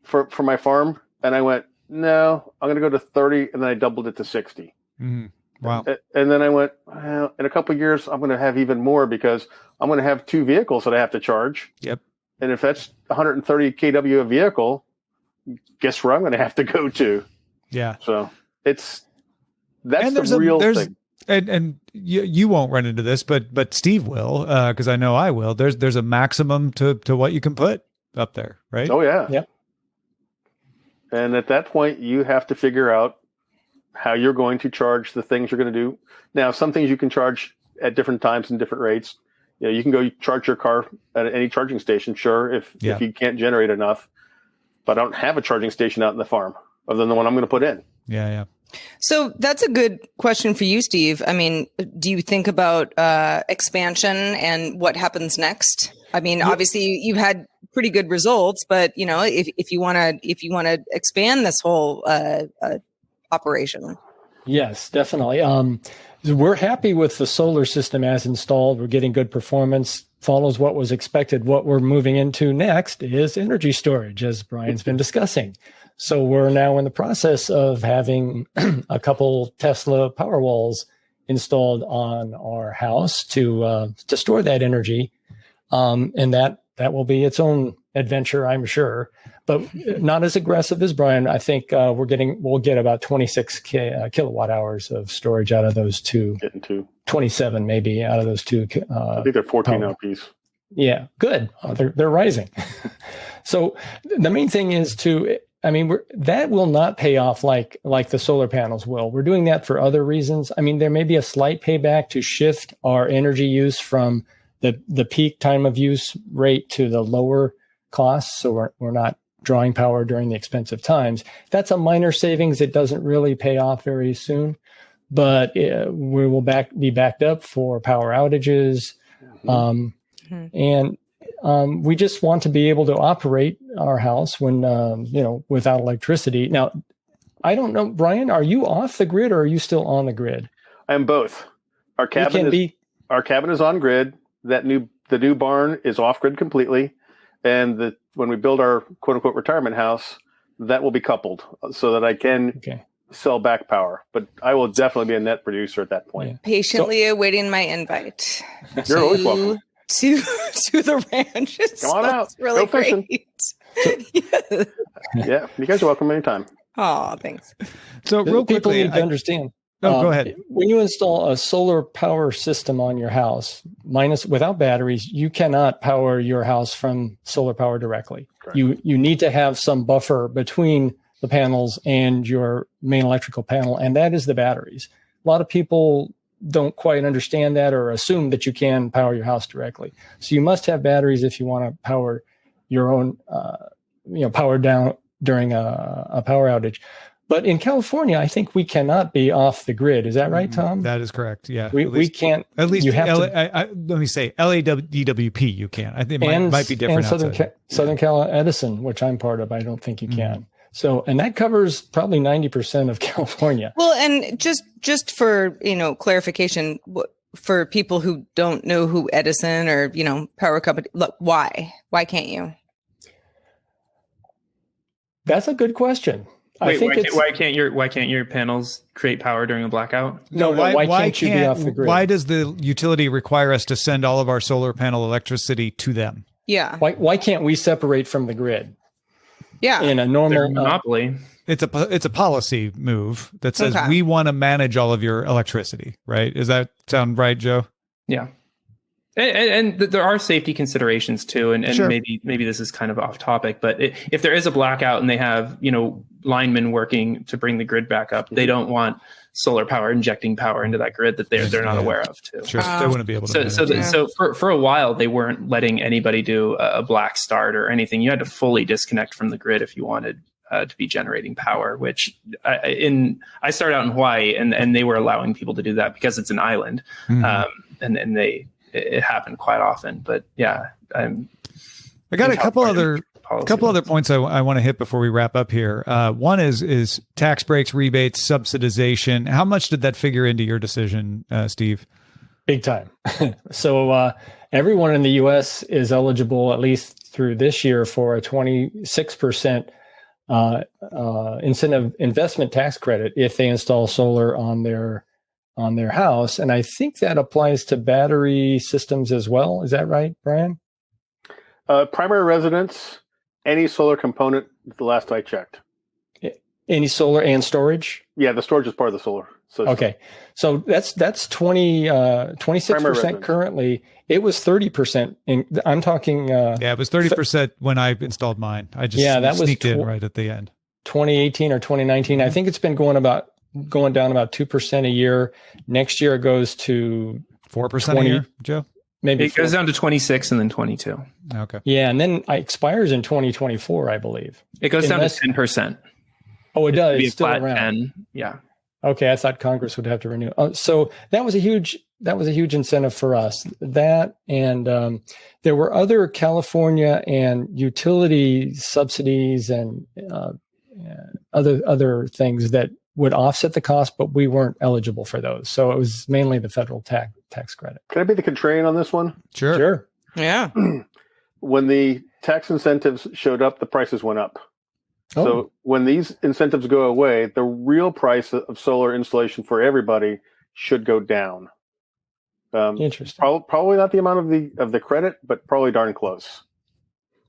Speaker 6: for my farm. And I went, no, I'm going to go to 30. And then I doubled it to 60.
Speaker 1: Mm-hmm. Wow.
Speaker 6: And then I went, well, in a couple of years, I'm going to have even more because I'm going to have 2 vehicles that I have to charge.
Speaker 1: Yep.
Speaker 6: And if that's 130 kW a vehicle, guess where I'm going to have to go to?
Speaker 1: Yeah.
Speaker 6: So that's the real thing.
Speaker 1: And you won't run into this, but Steve will, because I know I will. There's a maximum to what you can put up there, right?
Speaker 6: Oh, yeah.
Speaker 5: Yep.
Speaker 6: And at that point, you have to figure out how you're going to charge the things you're going to do. Now, some things you can charge at different times and different rates. You can go charge your car at any charging station, sure, if you can't generate enough. But I don't have a charging station out in the farm other than the one I'm going to put in.
Speaker 1: Yeah.
Speaker 2: So that's a good question for you, Steve. I mean, do you think about expansion and what happens next? I mean, obviously you've had pretty good results, but if you want to expand this whole operation.
Speaker 5: Yes, definitely. We're happy with the solar system as installed. We're getting good performance, follows what was expected. What we're moving into next is energy storage, as Brian's been discussing. So we're now in the process of having a couple Tesla Powerwalls installed on our house to store that energy. And that will be its own adventure, I'm sure, but not as aggressive as Brian. I think we'll get about 26 kilowatt hours of storage out of those two.
Speaker 6: Getting to
Speaker 5: 27 maybe out of those two.
Speaker 6: I think they're 14 now piece.
Speaker 5: Yeah, good. They're rising. So the main thing is that will not pay off like the solar panels will. We're doing that for other reasons. I mean, there may be a slight payback to shift our energy use from the peak time of use rate to the lower costs. So we're not drawing power during the expensive times. That's a minor savings. It doesn't really pay off very soon, but we will be backed up for power outages. And we just want to be able to operate our house when, without electricity. Now, I don't know, Brian, are you off the grid or are you still on the grid?
Speaker 6: I am both. Our cabin is on grid. The new barn is off grid completely. And when we build our quote unquote retirement house, that will be coupled so that I can sell back power. But I will definitely be a net producer at that point.
Speaker 2: Yeah. Patiently awaiting my invite.
Speaker 6: You're always welcome.
Speaker 2: To the ranch.
Speaker 6: Come on out.
Speaker 2: Really
Speaker 6: Go fishing.
Speaker 2: Great.
Speaker 6: Yeah, you guys are welcome anytime.
Speaker 2: Oh, thanks.
Speaker 1: So real
Speaker 5: people
Speaker 1: quickly,
Speaker 5: need to understand.
Speaker 1: Go ahead.
Speaker 5: When you install a solar power system on your house, without batteries, you cannot power your house from solar power directly. Correct. You need to have some buffer between the panels and your main electrical panel, and that is the batteries. A lot of people don't quite understand that or assume that you can power your house directly. So you must have batteries if you want to power your own, power down during a power outage. But in California, I think we cannot be off the grid. Is that right, Tom?
Speaker 1: That is correct. Yeah,
Speaker 5: we can't.
Speaker 1: At least
Speaker 5: you have
Speaker 1: let me say LADWP. You can. I think it might be different.
Speaker 5: And Southern Cal Edison, which I'm part of, I don't think you can. So, and that covers probably 90% of California.
Speaker 2: Well, and just for clarification, for people who don't know who Edison or power company, look, why can't you?
Speaker 5: That's a good question.
Speaker 4: Wait, why can't your panels create power during a blackout?
Speaker 5: No, why can't you be off the grid?
Speaker 1: Why does the utility require us to send all of our solar panel electricity to them?
Speaker 2: Yeah.
Speaker 5: Why can't we separate from the grid?
Speaker 2: Yeah.
Speaker 5: In a normal
Speaker 4: monopoly.
Speaker 1: It's a policy move that says we want to manage all of your electricity, right? Does that sound right, Joe?
Speaker 4: Yeah. And there are safety considerations too, and
Speaker 1: sure.
Speaker 4: maybe this is kind of off topic, but if there is a blackout and they have linemen working to bring the grid back up, they don't want solar power injecting power into that grid that they're not aware of too.
Speaker 1: Sure, they wouldn't be able to.
Speaker 4: So for a while they weren't letting anybody do a black start or anything. You had to fully disconnect from the grid if you wanted to be generating power. Which I started out in Hawaii, and they were allowing people to do that because it's an island, and it happened quite often. But yeah, I
Speaker 1: got a couple other points I want to hit before we wrap up here. One is tax breaks, rebates, subsidization. How much did that figure into your decision, Steve?
Speaker 5: Big time. So everyone in the U.S. is eligible, at least through this year, for a 26% incentive investment tax credit if they install solar on their house. And I think that applies to battery systems as well. Is that right, Brian?
Speaker 6: Primary residence, any solar component, the last I checked.
Speaker 5: Any solar and storage?
Speaker 6: Yeah, the storage is part of the solar. So
Speaker 5: okay. So that's 26% currently. It was 30%. I'm talking.
Speaker 1: It was 30% when I installed mine. I just sneaked in right at the end.
Speaker 5: 2018 or 2019. I think it's been going down about 2% a year. Next year it goes to
Speaker 1: 4% a year, Joe?
Speaker 5: Maybe
Speaker 4: it goes down to 26 and then 22.
Speaker 1: Okay.
Speaker 5: Yeah, and then it expires in 2024, I believe.
Speaker 4: It goes down to 10%.
Speaker 5: Oh, it does.
Speaker 4: It's
Speaker 5: still
Speaker 4: flat
Speaker 5: around.
Speaker 4: 10. Yeah.
Speaker 5: Okay, I thought Congress would have to renew. So that was a huge incentive for us. That and there were other California and utility subsidies and other things that would offset the cost, but we weren't eligible for those. So it was mainly the federal tax credit.
Speaker 6: Can I be the contrarian on this one?
Speaker 5: Sure.
Speaker 2: Yeah.
Speaker 6: When the tax incentives showed up, the prices went up.
Speaker 5: Oh.
Speaker 6: So when these incentives go away, the real price of solar installation for everybody should go down.
Speaker 5: Interesting.
Speaker 6: Probably not the amount of the credit, but probably darn close.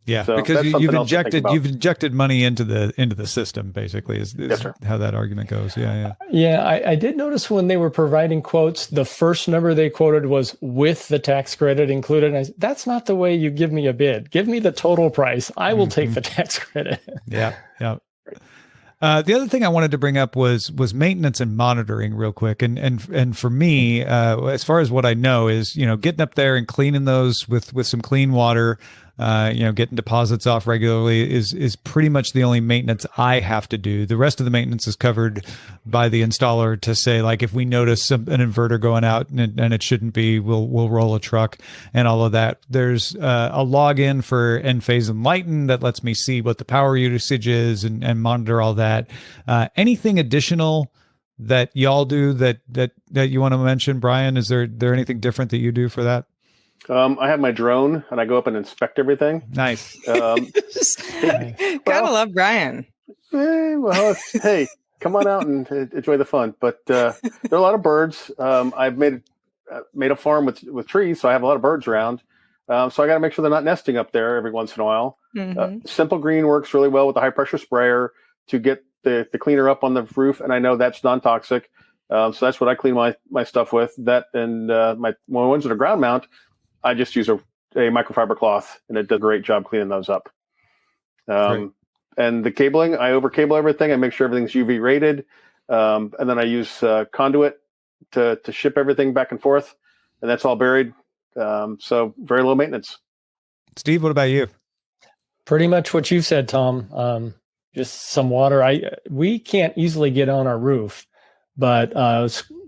Speaker 1: Yeah,
Speaker 6: so
Speaker 1: because you've injected money into the system. Basically, is
Speaker 6: yes,
Speaker 1: how that argument goes. Yeah.
Speaker 5: I did notice when they were providing quotes, the first number they quoted was with the tax credit included. And I said, that's not the way you give me a bid. Give me the total price. I will take the tax credit.
Speaker 1: Yeah. The other thing I wanted to bring up was maintenance and monitoring real quick. And for me, as far as what I know is, getting up there and cleaning those with some clean water, getting deposits off regularly is pretty much the only maintenance I have to do. The rest of the maintenance is covered by the installer to say, like, if we notice an inverter going out and it shouldn't be, we'll roll a truck and all of that. There's a login for Enphase Enlighten that lets me see what the power usage is and monitor all that. Anything additional that y'all do that you want to mention, Brian? Is there anything different that you do for that?
Speaker 6: I have my drone and I go up and inspect everything.
Speaker 1: Nice.
Speaker 2: Gotta love Brian.
Speaker 6: Hey, come on out and enjoy the fun. But there are a lot of birds. I've made a farm with trees, so I have a lot of birds around. So I got to make sure they're not nesting up there every once in a while. Mm-hmm. Simple Green works really well with the high pressure sprayer to get the cleaner up on the roof, and I know that's non-toxic. So that's what I clean my stuff with. That and my ones that are ground mount, I just use a microfiber cloth, and it does a great job cleaning those up. And the cabling, I overcable everything. I make sure everything's UV rated. And then I use conduit to ship everything back and forth. And that's all buried. So very low maintenance.
Speaker 1: Steve, what about you?
Speaker 5: Pretty much what you said, Tom. just some water. We can't easily get on our roof, but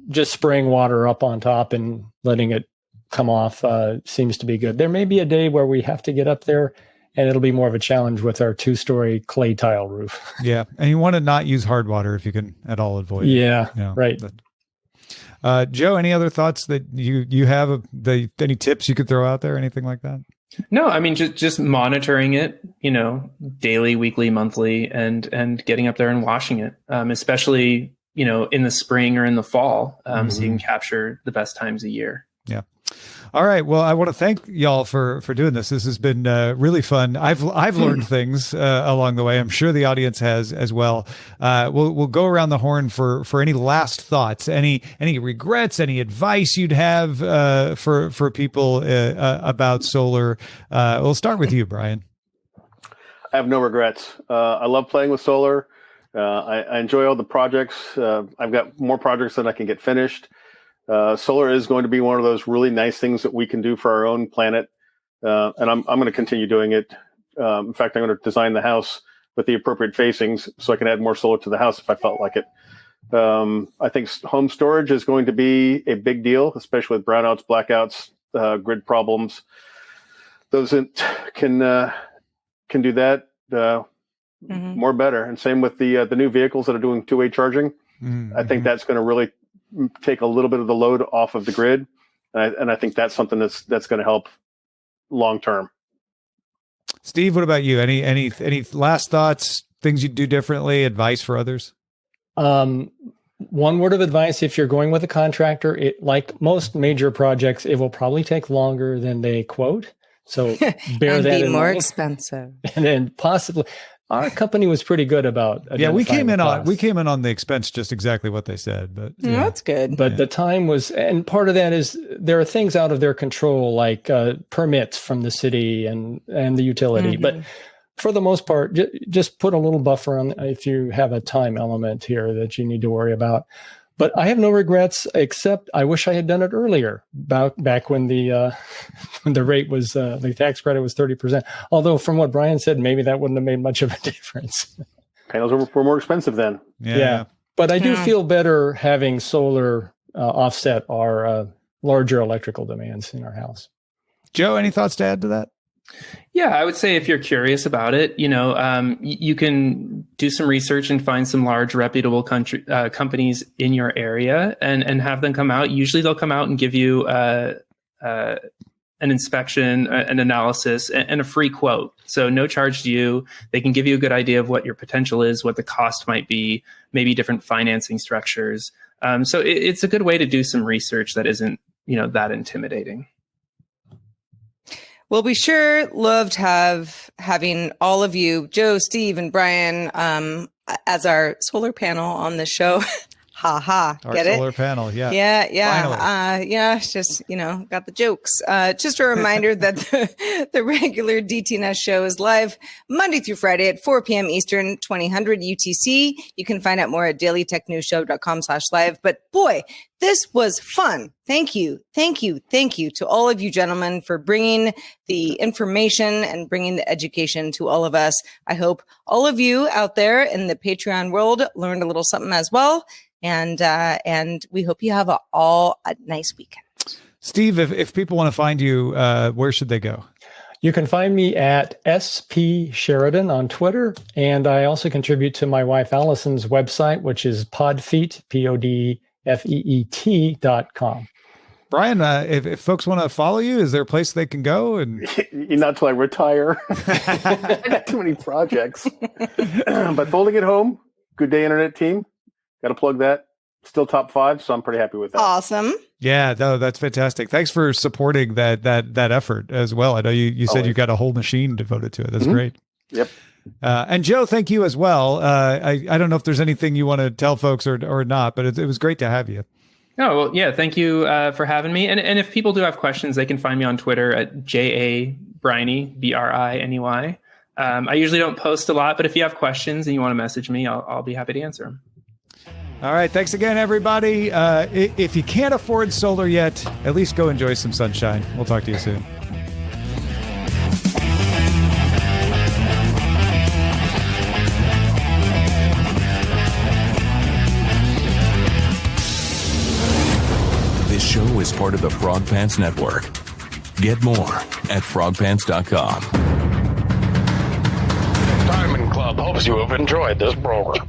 Speaker 5: just spraying water up on top and letting it come off seems to be good. There may be a day where we have to get up there, and it'll be more of a challenge with our 2-story clay tile roof.
Speaker 1: Yeah, and you want to not use hard water if you can at all avoid it.
Speaker 5: Yeah, right.
Speaker 1: Joe, any other thoughts that you have? Any tips you could throw out there? Anything like that?
Speaker 4: No, I mean, just monitoring it, daily, weekly, monthly, and getting up there and washing it, especially, in the spring or in the fall, so you can capture the best times a year. Yeah.
Speaker 1: All right. Well, I want to thank y'all for doing this. This has been really fun. I've learned things along the way. I'm sure the audience has as well. We'll go around the horn for any last thoughts, any regrets, any advice you'd have for people about solar. We'll start with you, Brian.
Speaker 6: I have no regrets. I love playing with solar. I enjoy all the projects. I've got more projects than I can get finished. Solar is going to be one of those really nice things that we can do for our own planet. And I'm going to continue doing it. In fact, I'm going to design the house with the appropriate facings so I can add more solar to the house if I felt like it. I think home storage is going to be a big deal, especially with brownouts, blackouts, grid problems. Those can do that more better. And same with the new vehicles that are doing two-way charging. I think that's going to really take a little bit of the load off of the grid. And I think that's something that's going to help long term.
Speaker 1: Steve, what about you? Any last thoughts, things you'd do differently, advice for others?
Speaker 5: One word of advice: if you're going with a contractor, like most major projects, it will probably take longer than they quote. So bear
Speaker 2: and
Speaker 5: that
Speaker 2: be
Speaker 5: in
Speaker 2: more
Speaker 5: mind.
Speaker 2: expensive.
Speaker 5: And then possibly, our company was pretty good about.
Speaker 1: We came in on the expense just exactly what they said, but
Speaker 2: that's good.
Speaker 5: But the time was, and part of that is there are things out of their control, like permits from the city and the utility. But for the most part, just put a little buffer on if you have a time element here that you need to worry about. But I have no regrets, except I wish I had done it earlier, back when the rate was the tax credit was 30%. Although, from what Brian said, maybe that wouldn't have made much of a difference.
Speaker 6: Panels were more expensive then.
Speaker 5: Yeah. But I do feel better having solar offset our larger electrical demands in our house.
Speaker 1: Joe, any thoughts to add to that?
Speaker 4: Yeah, I would say if you're curious about it, you can do some research and find some large reputable companies in your area and have them come out. Usually they'll come out and give you an inspection, an analysis, and a free quote. So no charge to you. They can give you a good idea of what your potential is, what the cost might be, maybe different financing structures. So it's a good way to do some research that isn't, that intimidating.
Speaker 2: Well, we sure loved having all of you, Joe, Steve, and Brian, as our solar panel on the show. Ha ha. Get it?
Speaker 1: Our solar panel. Yeah.
Speaker 2: Yeah. Just, got the jokes. Just a reminder that the regular DTNS show is live Monday through Friday at 4 p.m. Eastern, 2000 UTC. You can find out more at dailytechnewsshow.com/live. But boy, this was fun. Thank you to all of you gentlemen for bringing the information and bringing the education to all of us. I hope all of you out there in the Patreon world learned a little something as well. And we hope you have a nice weekend.
Speaker 1: Steve, if people want to find you, where should they go?
Speaker 5: You can find me at SP Sheridan on Twitter. And I also contribute to my wife Allison's website, which is podfeet, PODFEET.com.
Speaker 1: Brian, if folks want to follow you, is there a place they can go? And
Speaker 6: not till I retire. I got too many projects. But folding it home, Good Day Internet team. Got to plug that. Still top 5, so I'm pretty happy with that.
Speaker 2: Awesome.
Speaker 1: Yeah, no, that's fantastic. Thanks for supporting that effort as well. I know you said you got a whole machine devoted to it. That's great.
Speaker 6: Yep.
Speaker 1: And Joe, thank you as well. I don't know if there's anything you want to tell folks or not, but it was great to have you.
Speaker 4: Oh, well, yeah. Thank you for having me. And if people do have questions, they can find me on Twitter at JA Briney, BRINEY. I usually don't post a lot, but if you have questions and you want to message me, I'll be happy to answer them.
Speaker 1: All right. Thanks again, everybody. If you can't afford solar yet, at least go enjoy some sunshine. We'll talk to you soon.
Speaker 7: part of the Frog Pants Network. Get more at frogpants.com.
Speaker 8: Diamond Club hopes you have enjoyed this program.